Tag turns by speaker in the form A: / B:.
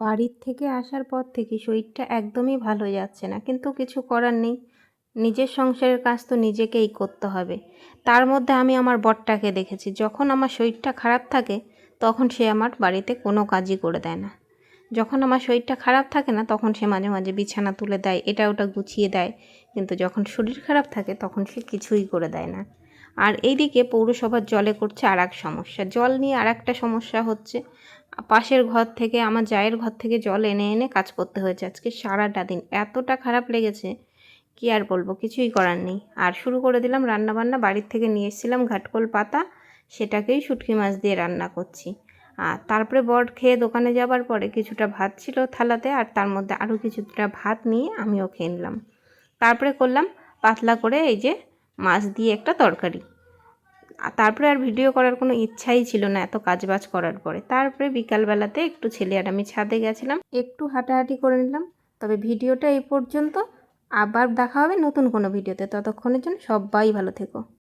A: বাড়ির থেকে আসার পর থেকে শরীরটা একদমই ভালো যাচ্ছে না, কিন্তু কিছু করার নেই। নিজের সংসারের কাজ তো নিজেকেই করতে হবে। তার মধ্যে আমি আমার বরটাকে দেখেছি, যখন আমার শরীরটা খারাপ থাকে তখন সে আমার বাড়িতে কোনো কাজই করে দেয় না। যখন আমার শরীরটা খারাপ থাকে না তখন সে মাঝে মাঝে বিছানা তুলে দেয়, এটা ওটা গুছিয়ে দেয়, কিন্তু যখন শরীর খারাপ থাকে তখন সে কিছুই করে দেয় না। আর এইদিকে পৌরসভার জলে করছে আর এক সমস্যা, জল নিয়ে আর একটা সমস্যা হচ্ছে। পাশের ঘর থেকে, আমার জায়ের ঘর থেকে জল এনে এনে কাজ করতে হয়েছে আজকে সারাটা দিন। এতটা খারাপ লেগেছে, কি আর বলবো, কিছুই করার নেই। আর শুরু করে দিলাম রান্নাবান্না। বাড়ির থেকে নিয়ে এসেছিলাম ঘাটকোল পাতা, সেটাকেই শুটকি মাছ দিয়ে রান্না করছি। আর তারপরে বর খেয়ে দোকানে যাবার পরে কিছুটা ভাত ছিল থালাতে, আর তার মধ্যে আরও কিছুটা ভাত নিয়ে আমিও খেয়ে নিলাম। তারপরে করলাম পাতলা করে এই যে মাছ দিয়ে একটা তরকারি। তারপরে আর ভিডিও করার কোনো ইচ্ছাই ছিল না এত কাজবাজ করার পরে। তারপরে বিকালবেলাতে একটু ছেলে আর আমি ছাদে গেছিলাম, একটু হাঁটাহাঁটি করে নিলাম। তবে ভিডিওটা এই পর্যন্ত, আবার দেখা হবে নতুন কোনো ভিডিওতে। ততক্ষণের জন্য সবাই ভালো থেকো।